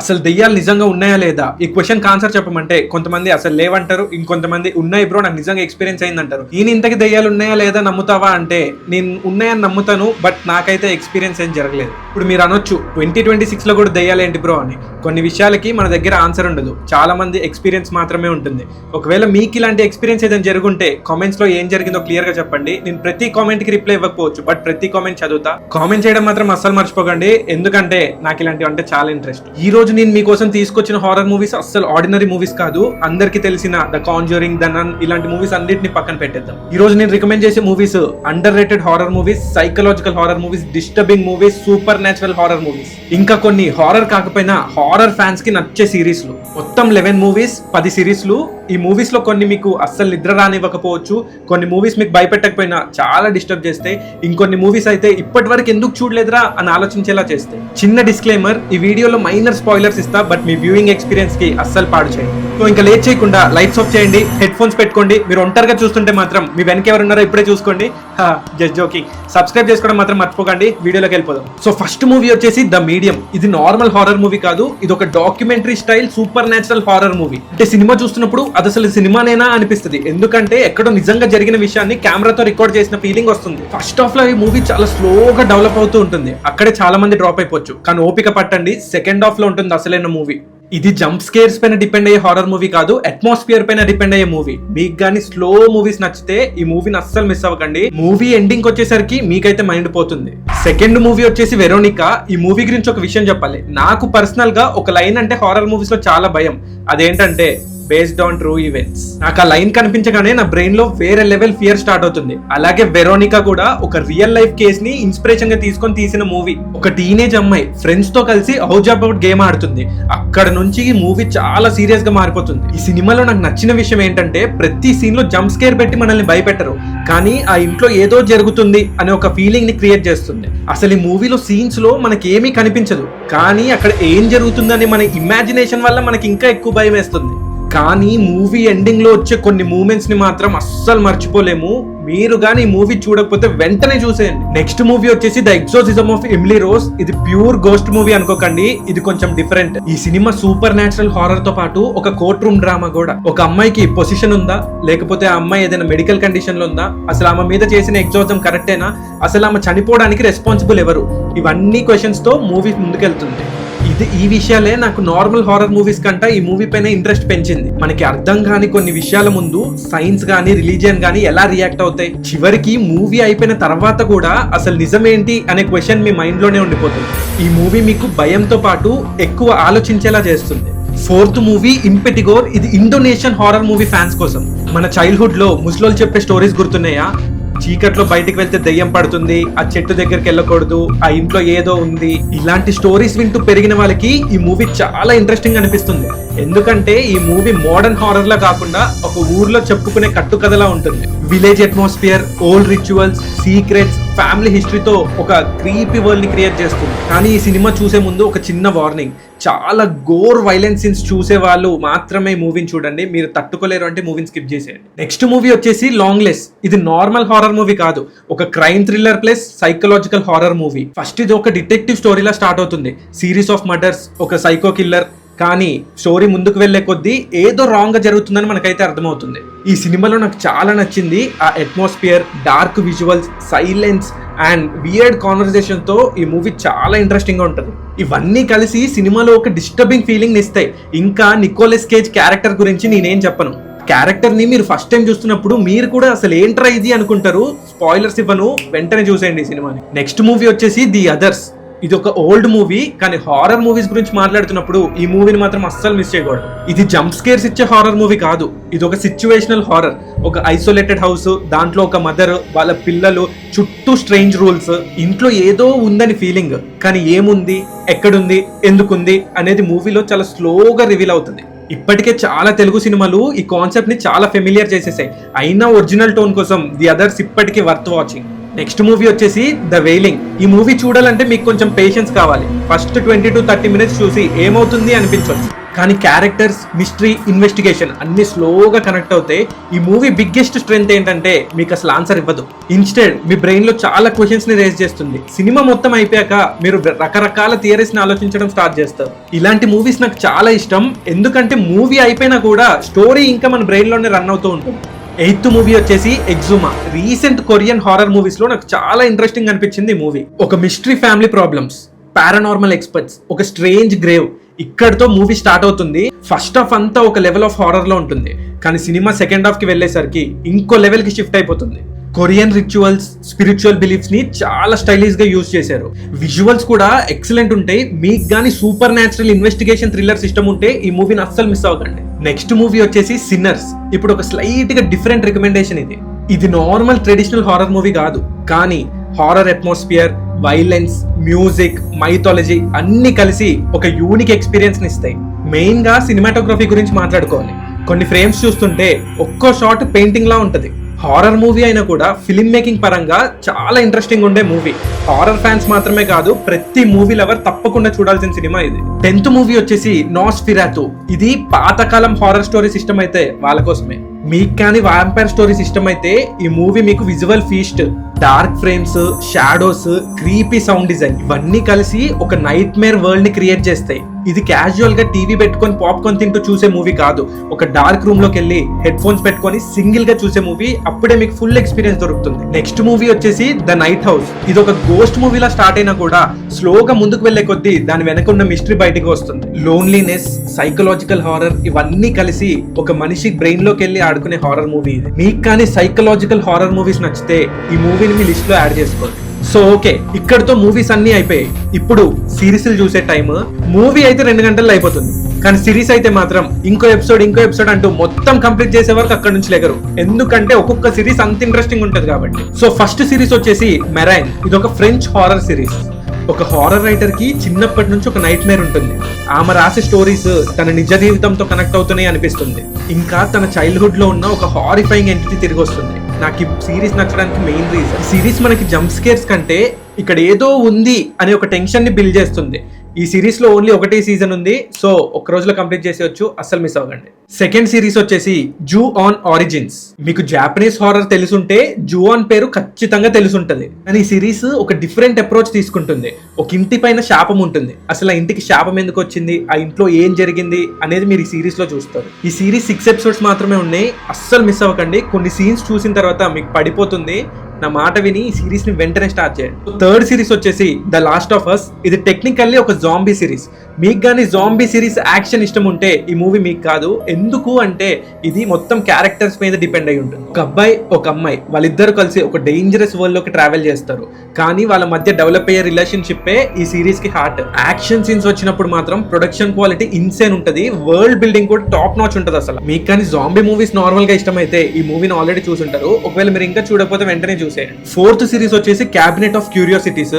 అసలు దెయ్యాలు నిజంగా ఉన్నాయా లేదా ఈ క్వశ్చన్ ఆన్సర్ చెప్పమంటే కొంతమంది అసలు లేవంటారు, ఇంకొంతమంది ఉన్నాయి బ్రో నాకు నిజంగా ఎక్స్పీరియన్స్ అయిందంటారు. నేను ఇంతకి దెయ్యాలు ఉన్నాయా లేదా నమ్ముతావా అంటే నేను ఉన్నాయని నమ్ముతాను, బట్ నాకైతే ఎక్స్పీరియన్స్ ఏం జరగలేదు. ఇప్పుడు మీరు అనొచ్చు 2026 లో కూడా దెయ్యాలు ఏంటి బ్రో అని. కొన్ని విషయాలకి మన దగ్గర ఆన్సర్ ఉండదు, చాలా మంది ఎక్స్పీరియన్స్ మాత్రమే ఉంటుంది. ఒకవేళ మీకు ఇలాంటి ఎక్స్పీరియన్స్ ఏదైనా జరుగుంటే కామెంట్స్ లో ఏం జరిగిందో క్లియర్ గా చెప్పండి. నేను ప్రతి కామెంట్ కి రిప్లై ఇవ్వకపోవచ్చు, బట్ ప్రతి కామెంట్ చదువుతా. కామెంట్ చేయడం మాత్రం అస్సలు మర్చిపోకండి, ఎందుకంటే నాకు ఇలాంటివి అంటే చాలా ఇంట్రెస్ట్. ఈ రోజు నేను మీకోసం తీసుకొచ్చిన హారర్ మూవీస్ అస్సలు ఆర్డినరీ మూవీస్ కాదు. అందరికి తెలిసిన ద కాంజూరింగ్, ద నన్ ఇలాంటి మూవీస్ అన్నిటిని పక్కన పెట్టేద్దాం. ఈ రోజు నేను రికమెండ్ చేసే movies under rated horror movies, psychological horror movies, disturbing movies, super natural horror movies, ఇంకా కొన్ని హారర్ కాకపోయినా హారర్ ఫ్యాన్స్ కి నచ్చే సిరీస్లు. మొత్తం 11 మూవీస్, 10 సిరీస్లు. ఈ మూవీస్ లో కొన్ని మీకు అస్సలు నిద్ర రానివ్వకపోవచ్చు, కొన్ని మూవీస్ మీకు భయపెట్టకపోయినా చాలా డిస్టర్బ్ చేస్తే, ఇంకొన్ని మూవీస్ అయితే ఇప్పటి వరకు ఎందుకు చూడలేదురా అని ఆలోచించేలా చేస్తే. చిన్న డిస్క్లైమర్, ఈ వీడియోలో మైనర్ స్పాయిలర్స్ ఇస్తా, బట్ మీ వ్యూయింగ్ ఎక్స్పీరియన్స్ కి అస్సలు పాడు చేయండి. సో ఇంకా లేట్ చేయకుండా లైట్స్ ఆఫ్ చేయండి, హెడ్ ఫోన్స్ పెట్టుకోండి. మీరు ఒంటరిగా చూస్తుంటే మాత్రం మీ వెనక ఎవరున్నారో ఇప్పుడే చూసుకోండి. Just joking. సబ్స్క్రైబ్ చేసుకోవడం మాత్రం మర్చిపోకండి. వీడియోలోకి వెళ్ళిపోదాం. సో ఫస్ట్ మూవీ వచ్చేసి ద మీడియం. ఇది నార్మల్ హారర్ మూవీ కాదు, ఇది ఒక documentary style super natural horror movie. అంటే సినిమా చూస్తున్నప్పుడు అది అసలు సినిమానేనా అనిపిస్తుంది, ఎందుకంటే ఎక్కడో నిజంగా జరిగిన విషయాన్ని కెమెరాతో రికార్డ్ చేసిన ఫీలింగ్ వస్తుంది. ఫస్ట్ హాఫ్ లో ఈ మూవీ చాలా స్లోగా డెవలప్ అవుతూ ఉంటుంది, అక్కడే చాలా మంది డ్రాప్ అయిపోవచ్చు, కానీ ఓపిక పట్టండి. సెకండ్ హాఫ్ లో ఉంటుంది అసలైన మూవీ. ఇది జంప్ స్కేర్స్ పైన డిపెండ్ అయ్యే హారర్ మూవీ కాదు, అట్మాస్ఫియర్ పైన డిపెండ్ అయ్యే మూవీ. మీకు గానీ స్లో మూవీస్ నచ్చితే ఈ మూవీని అస్సలు మిస్ అవ్వకండి. మూవీ ఎండింగ్ వచ్చేసరికి మీకైతే మైండ్ పోతుంది. సెకండ్ మూవీ వచ్చేసి వెరోనికా. ఈ మూవీ గురించి ఒక విషయం చెప్పాలి. నాకు పర్సనల్ గా ఒక లైన్ అంటే హారర్ మూవీస్ లో చాలా భయం. అదేంటంటే బేస్డ్ ఆన్ ట్రూ ఈవెంట్స్. నాకు ఆ లైన్ కనిపించగానే నా బ్రెయిన్ లో వేరే లెవెల్ ఫియర్ స్టార్ట్ అవుతుంది. అలాగే వెరోనికా కూడా ఒక రియల్ లైఫ్ కేస్ ని ఇన్స్పిరేషన్ గా తీసుకొని తీసిన మూవీ. ఒక టీనేజ్ అమ్మాయి ఫ్రెండ్స్ తో కలిసి హౌస్ అవుట్ గేమ్ ఆడుతుంది. అక్కడ నుంచి ఈ మూవీ చాలా సీరియస్ గా మారిపోతుంది. ఈ సినిమాలో నాకు నచ్చిన విషయం ఏంటంటే ప్రతి సీన్ లో జంప్ స్కేర్ పెట్టి మనల్ని భయపెట్టరు, కానీ ఆ ఇంట్లో ఏదో జరుగుతుంది అనే ఒక ఫీలింగ్ ని క్రియేట్ చేస్తుంది. అసలు ఈ మూవీలో సీన్స్ లో మనకి ఏమీ కనిపించదు, కానీ అక్కడ ఏం జరుగుతుందని మన ఇమాజినేషన్ వల్ల మనకి ఇంకా ఎక్కువ భయం వేస్తుంది. కానీ మూవీ ఎండింగ్ లో వచ్చే కొన్ని మూమెంట్స్ ని మాత్రం అస్సలు మర్చిపోలేము. మీరు కానీ ఈ మూవీ చూడకపోతే వెంటనే చూసేయండి. నెక్స్ట్ మూవీ వచ్చేసి ద ఎగ్జోర్సిజం ఆఫ్ ఎమిలీ రోజ్. ఇది ప్యూర్ గోస్ట్ మూవీ అనుకోకండి, ఇది కొంచెం డిఫరెంట్. ఈ సినిమా సూపర్ న్యాచురల్ హారర్ తో పాటు ఒక కోర్ట్ రూమ్ డ్రామా కూడా. ఒక అమ్మాయికి పొజిషన్ ఉందా, లేకపోతే ఆ అమ్మాయి ఏదైనా మెడికల్ కండిషన్ లో ఉందా, అసలు ఆమె మీద చేసిన ఎగ్జోర్సిజం కరెక్టేనా, అసలు ఆమె చనిపోవడానికి రెస్పాన్సిబుల్ ఎవరు, ఇవన్నీ క్వశ్చన్స్ తో మూవీ ముందుకెళ్తుంది. ఈ విషయాలే నాకు నార్మల్ హారర్ మూవీస్ కంటే ఈ మూవీ పైన ఇంట్రెస్ట్ పెంచింది. మనకి అర్థం కాని కొన్ని విషయాల ముందు సైన్స్ గానీ రిలీజియన్ గానీ ఎలా రియాక్ట్ అవుతాయి, చివరికి మూవీ అయిపోయిన తర్వాత కూడా అసలు నిజమేంటి అనే క్వశ్చన్ మీ మైండ్ లోనే ఉండిపోతుంది. ఈ మూవీ మీకు భయంతో పాటు ఎక్కువ ఆలోచించేలా చేస్తుంది. Fourth movie Impetigore. ఇది ఇండోనేషియన్ హారర్ మూవీ ఫ్యాన్స్ కోసం. మన చైల్డ్హుడ్ లో ముసలోళ్ళు చెప్పే స్టోరీస్ గుర్తున్నాయా? చీకట్లో బయటికి వెళ్తే దెయ్యం పడుతుంది, ఆ చెట్టు దగ్గరికి వెళ్ళకూడదు, ఆ ఇంట్లో ఏదో ఉంది, ఇలాంటి స్టోరీస్ వింటూ పెరిగిన వాళ్ళకి ఈ మూవీ చాలా ఇంట్రెస్టింగ్ అనిపిస్తుంది. ఎందుకంటే ఈ మూవీ మోడర్న్ హారర్ లా కాకుండా ఒక ఊర్లో చెప్పుకునే కట్టుకథలా ఉంటుంది. Village atmosphere, old rituals, secrets, family హిస్టరీతో ఒక క్రీపీ వరల్డ్ ని క్రియేట్ చేస్తుంది. కానీ ఈ సినిమా చూసే ముందు ఒక చిన్న వార్నింగ్, చాలా గోర్ వైలెన్స్ సీన్స్ చూసే వాళ్ళు మాత్రమే మూవీని చూడండి. మీరు తట్టుకోలేరు అంటే మూవీని స్కిప్ చేసేయండి. నెక్స్ట్ మూవీ వచ్చేసి లాంగ్లెస్. ఇది నార్మల్ హారర్ మూవీ కాదు, ఒక crime thriller plus psychological horror movie. First ఇది ఒక డిటెక్టివ్ స్టోరీలా స్టార్ట్ అవుతుంది. సిరీస్ ఆఫ్ మర్డర్స్, ఒక సైకో కిల్లర్. కానీ స్టోరీ ముందుకు వెళ్లే కొద్దీ ఏదో రాంగ్ గా జరుగుతుందని మనకైతే అర్థమవుతుంది. ఈ సినిమాలో నాకు చాలా నచ్చింది ఆ atmosphere, dark visuals, silence and weird conversation తో ఈ మూవీ చాలా ఇంట్రెస్టింగ్ గా ఉంటుంది. ఇవన్నీ కలిసి సినిమాలో ఒక డిస్టర్బింగ్ ఫీలింగ్ ఇస్తాయి. ఇంకా నికోలస్ కేజ్ క్యారెక్టర్ గురించి నేనేం చెప్పను. క్యారెక్టర్ ని మీరు ఫస్ట్ టైం చూస్తున్నప్పుడు మీరు కూడా అసలు ఏంట్రా ఇది అనుకుంటారు. స్పాయిలర్స్ ఇవ్వను, వెంటనే చూసేయండి ఈ సినిమాని. నెక్స్ట్ మూవీ వచ్చేసి ది అదర్స్. ఇది ఒక ఓల్డ్ మూవీ, కానీ హారర్ మూవీస్ గురించి మాట్లాడుతున్నప్పుడు ఈ మూవీని మాత్రం అస్సలు మిస్ చేయకూడదు. ఇది జంప్ స్కేర్స్ ఇచ్చే హారర్ మూవీ కాదు, ఇది ఒక సిచ్యువేషనల్ హారర్. ఒక ఐసోలేటెడ్ హౌస్, దాంట్లో ఒక మదర్, వాళ్ళ పిల్లలు, చుట్టూ స్ట్రేంజ్ రూల్స్, ఇంట్లో ఏదో ఉందని ఫీలింగ్, కానీ ఏముంది, ఎక్కడుంది, ఎందుకుంది అనేది మూవీలో చాలా స్లోగా రివీల్ అవుతుంది. ఇప్పటికే చాలా తెలుగు సినిమాలు ఈ కాన్సెప్ట్ ని చాలా ఫెమిలియర్ చేసేసాయి, అయినా ఒరిజినల్ టోన్ కోసం ది అదర్స్ ఇప్పటికీ వర్త్ వాచింగ్. నెక్స్ట్ మూవీ వచ్చేసి ద వెయిలింగ్. ఈ మూవీ చూడాలంటే మీకు కొంచెం పేషెన్స్ కావాలి. ఫస్ట్ 20 to 30 minutes చూసి ఏమవుతుంది అనిపించవచ్చు, కానీ క్యారెక్టర్స్, మిస్టరీ, ఇన్వెస్టిగేషన్ అన్ని స్లోగా కనెక్ట్ అవుతాయి. ఈ మూవీ బిగ్గెస్ట్ స్ట్రెంత్ ఏంటంటే మీకు అసలు ఆన్సర్ ఇవ్వదు. ఇన్స్టెడ్ మీ బ్రెయిన్ లో చాలా క్వశ్చన్స్ ని రేజ్ చేస్తుంది. సినిమా మొత్తం అయిపోయాక మీరు రకరకాల థియరీస్ ని ఆలోచించడం స్టార్ట్ చేస్తారు. ఇలాంటి మూవీస్ నాకు చాలా ఇష్టం, ఎందుకంటే మూవీ అయిపోయినా కూడా స్టోరీ ఇంకా మన బ్రెయిన్ లోనే రన్ అవుతూ ఉంటుంది. 8th మూవీ వచ్చేసి ఎగ్జుమా. రీసెంట్ కొరియన్ హారర్ మూవీస్ లో నాకు చాలా ఇంట్రెస్టింగ్ అనిపించింది ఈ మూవీ. ఒక mystery, family problems, paranormal experts, ఒక స్ట్రేంజ్ గ్రేవ్, ఇక్కడతో మూవీ స్టార్ట్ అవుతుంది. ఫస్ట్ హాఫ్ అంతా ఒక లెవెల్ ఆఫ్ హారర్ లో ఉంటుంది, కానీ సినిమా సెకండ్ హాఫ్ కి వెళ్ళేసరికి ఇంకో లెవెల్ కి షిఫ్ట్ అయిపోతుంది. కొరియన్ రిచువల్స్, స్పిరిచువల్ బిలీఫ్స్ ని చాలా స్టైలిష్ గా యూజ్ చేశారు. విజువల్స్ కూడా ఎక్సలెంట్ ఉంటాయి. మీకు గానీ super natural investigation thriller system ఉంటే ఈ మూవీని అస్సలు మిస్ అవ్వకండి. నెక్స్ట్ మూవీ వచ్చేసి సిన్నర్స్. ఇప్పుడు ఒక స్లైట్ గా డిఫరెంట్ రికమెండేషన్. ఇది నార్మల్ ట్రెడిషనల్ హారర్ మూవీ కాదు, కానీ horror atmosphere, violence, music, mythology అన్ని కలిసి ఒక యూనిక్ ఎక్స్పీరియన్స్ ని ఇస్తాయి. మెయిన్ గా సినిమాటోగ్రఫీ గురించి మాట్లాడుకోవాలి. కొన్ని ఫ్రేమ్స్ చూస్తుంటే ఒక్కో షాట్ పెయింటింగ్ లా ఉంటది. హారర్ మూవీ అయినా కూడా ఫిల్మ్ మేకింగ్ పరంగా చాలా ఇంట్రెస్టింగ్ ఉండే మూవీ. హారర్ ఫ్యాన్స్ మాత్రమే కాదు, ప్రతి మూవీ లవర్ తప్పకుండా చూడాల్సిన సినిమా ఇది. 10th మూవీ వచ్చేసి నాస్ఫెరాతు. ఇది పాతకాలం హారర్ స్టోరీ సిస్టమ్ అయితే వాళ్ళ కోసమే. మీకు కానీ వాంపైర్ స్టోరీ సిస్టమ్ అయితే ఈ మూవీ మీకు visual feast, dark frames, shadows, creepy sound design ఇవన్నీ కలిసి ఒక నైట్ మేర్ వరల్డ్ ని క్రియేట్ చేస్తాయి. ఇది క్యాజువల్ గా టీవీ పెట్టుకొని పాప్కార్న్ తింటూ చూసే మూవీ కాదు. ఒక డార్క్ రూమ్ లోకి వెళ్ళి హెడ్ ఫోన్స్ పెట్టుకొని సింగిల్ గా చూసే మూవీ. అప్పుడే మీకు ఫుల్ ఎక్స్పీరియన్స్ దొరుకుతుంది. నెక్స్ట్ మూవీ వచ్చేసి ద నైట్ హౌస్. ఇది ఒక గోస్ట్ మూవీలా స్టార్ట్ అయినా కూడా స్లోగా ముందుకు వెళ్లే కొద్దీ దాని వెనక ఉన్న మిస్టరీ బయటకు వస్తుంది. లోన్లీనెస్, సైకలాజికల్ హారర్ ఇవన్నీ కలిసి ఒక మనిషి బ్రెయిన్ లోకి వెళ్ళి ఆడుకునే హారర్ మూవీ ఇది. మీకు కానీ సైకలాజికల్ హారర్ మూవీస్ నచ్చితే ఈ మూవీని మీ లిస్ట్ లో యాడ్ చేసుకోండి. సో ఓకే, ఇక్కడతో మూవీస్ అన్ని అయిపోయాయి. ఇప్పుడు సిరీస్ చూసే టైం. మూవీ అయితే 2 గంటల్లో అయిపోతుంది, కానీ సిరీస్ అయితే మాత్రం ఇంకో ఎపిసోడ్ అంటూ మొత్తం కంప్లీట్ చేసే వరకు అక్కడ నుంచి లేగరు. ఎందుకంటే ఒక్కొక్క సిరీస్ అంత ఇంట్రెస్టింగ్ ఉంటుంది కాబట్టి. సో ఫస్ట్ సిరీస్ వచ్చేసి మెరైన్. ఇది ఒక ఫ్రెంచ్ హారర్ సిరీస్. ఒక హారర్ రైటర్ కి చిన్నప్పటి నుంచి ఒక నైట్ మేర్ ఉంటుంది. ఆమె రాసే స్టోరీస్ తన నిజ జీవితంతో కనెక్ట్ అవుతున్నాయి అనిపిస్తుంది. ఇంకా తన చైల్డ్హుడ్ లో ఉన్న ఒక హారిఫైయింగ్ ఎంటిటీ తిరిగి వస్తుంది. నాకు ఈ సిరీస్ నచ్చడానికి మెయిన్ రీజన్, సిరీస్ మనకి జంప్ స్కేర్స్ కంటే ఇక్కడ ఏదో ఉంది అనే ఒక టెన్షన్ ని బిల్డ్ చేస్తుంది. ఈ సిరీస్ లో ఓన్లీ ఒకటే సీజన్ ఉంది, సో ఒక రోజులో కంప్లీట్ చేసేయచ్చు, అస్సలు మిస్ అవ్వకండి. సెకండ్ సిరీస్ వచ్చేసి జూ-ఆన్ ఆరిజిన్స్. మీకు జాపనీస్ హారర్ తెలుసుంటే జూ-ఆన్ పేరు ఖచ్చితంగా తెలుసుంటది. కానీ ఈ సిరీస్ ఒక డిఫరెంట్ అప్రోచ్ తీసుకుంటుంది. ఒక ఇంటి పైన శాపం ఉంటుంది. అసలు ఆ ఇంటికి శాపం ఎందుకు వచ్చింది, ఆ ఇంట్లో ఏం జరిగింది అనేది మీరు ఈ సిరీస్ లో చూస్తారు. ఈ సిరీస్ 6 ఎపిసోడ్స్ మాత్రమే ఉన్నాయి, అస్సలు మిస్ అవ్వకండి. కొన్ని సీన్స్ చూసిన తర్వాత మీకు పడిపోతుంది. నా మాట విని ఈ సిరీస్ ని వెంటనే స్టార్ట్ చేయండి. థర్డ్ సిరీస్ వచ్చేసి ద లాస్ట్ ఆఫ్ అస్. ఇది టెక్నికల్లీ ఒక జాంబీ సిరీస్. మీకు కానీ జాంబీ సిరీస్ యాక్షన్ ఇష్టం ఉంటే ఈ మూవీ మీకు కాదు. ఎందుకు అంటే ఇది మొత్తం క్యారెక్టర్స్ మీద డిపెండ్ అయి ఉంటుంది. ఒక అబ్బాయి, ఒక అమ్మాయి, వాళ్ళిద్దరు కలిసి ఒక డేంజరస్ వరల్డ్ లోకి ట్రావెల్ చేస్తారు. కానీ వాళ్ళ మధ్య డెవలప్ అయ్యే రిలేషన్షిప్ ఈ సిరీస్ కి హార్ట్. యాక్షన్ సీన్స్ వచ్చినప్పుడు మాత్రం ప్రొడక్షన్ క్వాలిటీ ఇన్సేన్ ఉంటది. వరల్డ్ బిల్డింగ్ కూడా టాప్ నాచ్ ఉంటది. అసలు మీకు కానీ జాంబీ మూవీస్ నార్మల్ గా ఇష్టం అయితే ఈ మూవీని ఆల్రెడీ చూసుంటారు. ఒకవేళ మీరు ఇంకా చూడకపోతే వెంటనే చూసేయండి. ఫోర్త్ సిరీస్ వచ్చేసి క్యాబినెట్ ఆఫ్ క్యూరియాసిటీస్.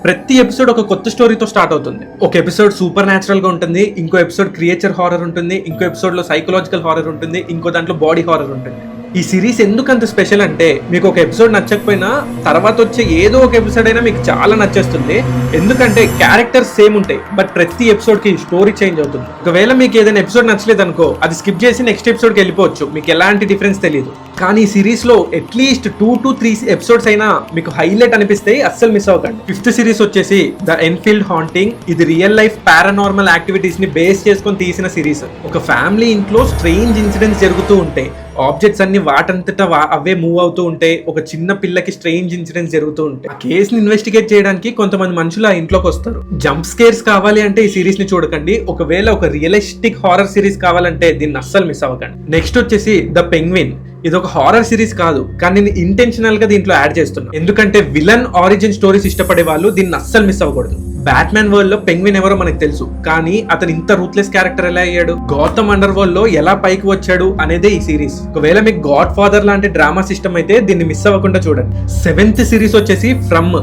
ప్రతి ఎపిసోడ్ ఒక కొత్త స్టోరీతో స్టార్ట్ అవుతుంది. ఒక ఎపిసోడ్ సూపర్ న్యాచురల్ గా ఉంటుంది, ఇంకో ఎపిసోడ్ క్రియేచర్ హారర్ ఉంటుంది, ఇంకో ఎపిసోడ్ లో సైకలాజికల్ హారర్ ఉంటుంది, ఇంకో దాంట్లో బాడీ హారర్ ఉంటుంది. ఈ సిరీస్ ఎందుకు అంత స్పెషల్ అంటే మీకు ఒక ఎపిసోడ్ నచ్చకపోయినా తర్వాత వచ్చే ఏదో ఒక ఎపిసోడ్ అయినా మీకు చాలా నచ్చేస్తుంది. ఎందుకంటే క్యారెక్టర్స్ సేమ్ ఉంటాయి, బట్ ప్రతి ఎపిసోడ్ కి స్టోరీ చేంజ్ అవుతుంది. ఒకవేళ మీకు ఏదైనా ఎపిసోడ్ నచ్చలేదు అనుకో, అది స్కిప్ చేసి నెక్స్ట్ ఎపిసోడ్ కి వెళ్ళిపోవచ్చు, మీకు ఎలాంటి డిఫరెన్స్ తెలియదు. కానీ ఈ సిరీస్ లో అట్లీస్ట్ 2 to 3 ఎపిసోడ్స్ అయినా మీకు హైలైట్ అనిపిస్తే అస్సలు మిస్ అవ్వకండి. ఫిఫ్త్ సిరీస్ వచ్చేసి ద ఎన్ఫీల్డ్ హాంటింగ్. ఇది రియల్ లైఫ్ పారానార్మల్ యాక్టివిటీస్ ని బేస్ చేసుకొని తీసిన సిరీస్. ఒక ఫ్యామిలీ ఇంట్లో స్ట్రేంజ్ ఇన్సిడెంట్స్ జరుగుతూ ఉంటాయి. ఆబ్జెక్ట్స్ అన్ని వాటంతటా అవే మూవ్ అవుతూ ఉంటాయి. ఒక చిన్న పిల్లకి స్ట్రేంజ్ ఇన్సిడెంట్స్ జరుగుతూ ఉంటాయి. ఆ కేసుని ఇన్వెస్టిగేట్ చేయడానికి కొంతమంది మనుషులు ఆ ఇంట్లోకి వస్తారు. జంప్ స్కేర్స్ కావాలి అంటే ఈ సిరీస్ ని చూడకండి. ఒకవేళ ఒక రియలిస్టిక్ హారర్ సిరీస్ కావాలంటే దీన్ని అస్సలు మిస్ అవ్వకండి. నెక్స్ట్ వచ్చేసి ద పెంగ్విన్. ఇది ఒక హారర్ సిరీస్ కాదు, కానీ నేను ఇంటెన్షనల్ గా దీంట్లో యాడ్ చేస్తున్నాను. ఎందుకంటే విలన్ ఆరిజిన్ స్టోరీస్ ఇష్టపడే వాళ్ళు దీన్ని అస్సలు మిస్ అవ్వకూడదు. బ్యాట్మ్యాన్ వరల్డ్ లో పెంగ్విన్ ఎవరో మనకు తెలుసు, కానీ అతను ఇంత రూత్లెస్ క్యారెక్టర్ ఎలా అయ్యాడు, గాథమ్ అండర్ వరల్డ్ లో ఎలా పైకి వచ్చాడు అనేదే ఈ సిరీస్. ఒకవేళ మీకు గాడ్ ఫాదర్ లాంటి డ్రామా సిస్టమ్ అయితే దీన్ని మిస్ అవ్వకుండా చూడండి. 7th సిరీస్ వచ్చేసి ఫ్రమ్.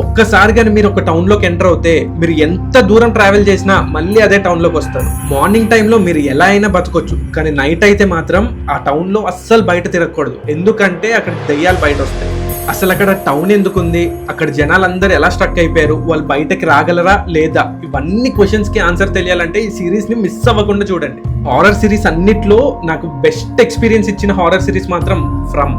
ఒక్కసారి కానీ మీరు ఒక టౌన్ లోకి ఎంటర్ అవుతే మీరు ఎంత దూరం ట్రావెల్ చేసినా మళ్ళీ అదే టౌన్ లోకి వస్తారు. మార్నింగ్ టైంలో మీరు ఎలా అయినా బతకొచ్చు, కానీ నైట్ అయితే మాత్రం ఆ టౌన్ లో అస్సలు బయట తిరగకూడదు. ఎందుకంటే అక్కడ దెయ్యాలు బయట వస్తాయి. అసలు అక్కడ టౌన్ ఎందుకు ఉంది, అక్కడ జనాలందరూ ఎలా స్ట్రక్ అయిపోయారు, వాళ్ళు బయటకి రాగలరా లేదా, ఇవన్నీ క్వశ్చన్స్ కి ఆన్సర్ తెలియాలంటే ఈ సిరీస్ ని మిస్ అవ్వకుండా చూడండి. హారర్ సిరీస్ అన్నిట్లో నాకు బెస్ట్ ఎక్స్పీరియన్స్ ఇచ్చిన హారర్ సిరీస్ మాత్రం ఫ్రమ్.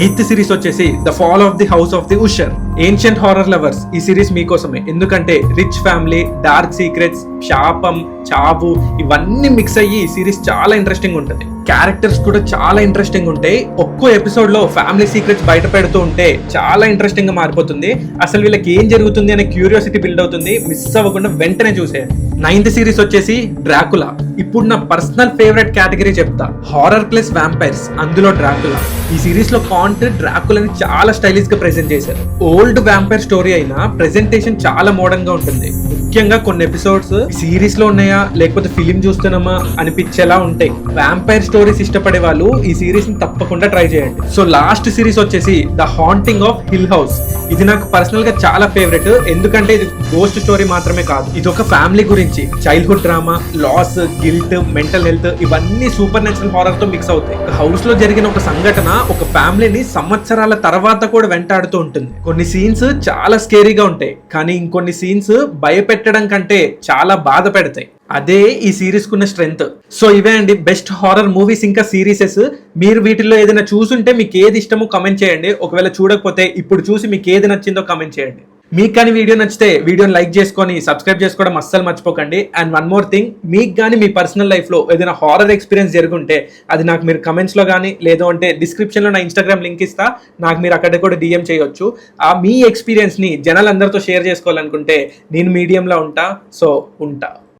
8th సిరీస్ వచ్చేసి the fall of the house of the usher. Ancient horror lovers, ఈ సిరీస్ మీకోసమే. ఎందుకంటే రిచ్ ఫ్యామిలీ, డార్క్ సీక్రెట్స్, శాపం, చావు ఇవన్నీ మిక్స్ అయ్యి ఈ సిరీస్ చాలా ఇంట్రెస్టింగ్ ఉంటుంది. క్యారెక్టర్స్ కూడా చాలా ఇంట్రెస్టింగ్ ఉంటాయి. ఒక్కో ఎపిసోడ్ లో ఫ్యామిలీ సీక్రెట్స్ బయట పెడుతూ ఉంటే చాలా ఇంట్రెస్టింగ్ గా మారిపోతుంది. అసలు వీళ్ళకి ఏం జరుగుతుంది అనే క్యూరియాసిటీ బిల్డ్ అవుతుంది. మిస్ అవ్వకుండా వెంటనే చూసేయండి. 9th సిరీస్ వచ్చేసి డ్రాకులా. ఇప్పుడు నా పర్సనల్ ఫేవరెట్ కేటగిరీ చెప్తా, హారర్ ప్లస్ వ్యాంపైర్స్, అందులో డ్రాకులా. ఈ సిరీస్ లో కాంట్ డ్రాకులని చాలా స్టైలిష్ గా ప్రెజెంట్ చేశారు. ఓల్డ్ వ్యాంపైర్ స్టోరీ అయినా ప్రెజెంటేషన్ చాలా మోడర్న్ గా ఉంటుంది. ముఖ్యంగా కొన్ని ఎపిసోడ్స్ సిరీస్ లో ఉన్నాయా లేకపోతే ఫిలిం చూస్తున్నామా అనిపించేలా ఉంటాయి. వ్యాంపైర్ స్టోరీస్ ఇష్టపడే వాళ్ళు ఈ సిరీస్ ని తప్పకుండా ట్రై చేయండి. సో లాస్ట్ సిరీస్ వచ్చేసి the haunting of hill house. ఇది నాకు పర్సనల్ గా చాలా ఫేవరెట్. ఎందుకంటే ఇది గోస్ట్ స్టోరీ మాత్రమే కాదు, ఇది ఒక ఫ్యామిలీ గురించి. Childhood drama, loss, guilt, mental health ఇవన్నీ సూపర్ నేచురల్ హారర్ తో మిక్స్ అవుతాయి. హౌస్ లో జరిగిన ఒక సంఘటన ఒక ఫ్యామిలీని సంవత్సరాల తర్వాత కూడా వెంటాడుతూ ఉంటుంది. కొన్ని సీన్స్ చాలా స్కేరీగా ఉంటాయి, కానీ ఇంకొన్ని సీన్స్ భయపెట్టడం కంటే చాలా బాధ పెడతాయి. అదే ఈ సిరీస్ కున్న స్ట్రెంగ్త్. సో ఇవే అండి బెస్ట్ హారర్ మూవీస్ ఇంకా సిరీసెస్. మీరు వీటిల్లో ఏదైనా చూసుంటే మీకు ఏది ఇష్టమో కమెంట్ చేయండి. ఒకవేళ చూడకపోతే ఇప్పుడు చూసి మీకు ఏది నచ్చిందో కమెంట్ చేయండి. మీకు కానీ వీడియో నచ్చితే వీడియోని లైక్ చేసుకొని సబ్స్క్రైబ్ చేసుకోవడం అస్సలు మర్చిపోకండి. అండ్ వన్ మోర్ థింగ్, మీకు కానీ మీ పర్సనల్ లైఫ్లో ఏదైనా హారర్ ఎక్స్పీరియన్స్ జరుగుంటే అది నాకు మీరు కమెంట్స్లో కానీ లేదు అంటే డిస్క్రిప్షన్లో నా ఇన్స్టాగ్రామ్ లింక్ ఇస్తా, నాకు మీరు అక్కడ కూడా డిఎం చేయొచ్చు. మీ ఎక్స్పీరియన్స్ని జనాలందరితో షేర్ చేసుకోవాలనుకుంటే నేను మీడియంలో ఉంటా. సో ఉంటా.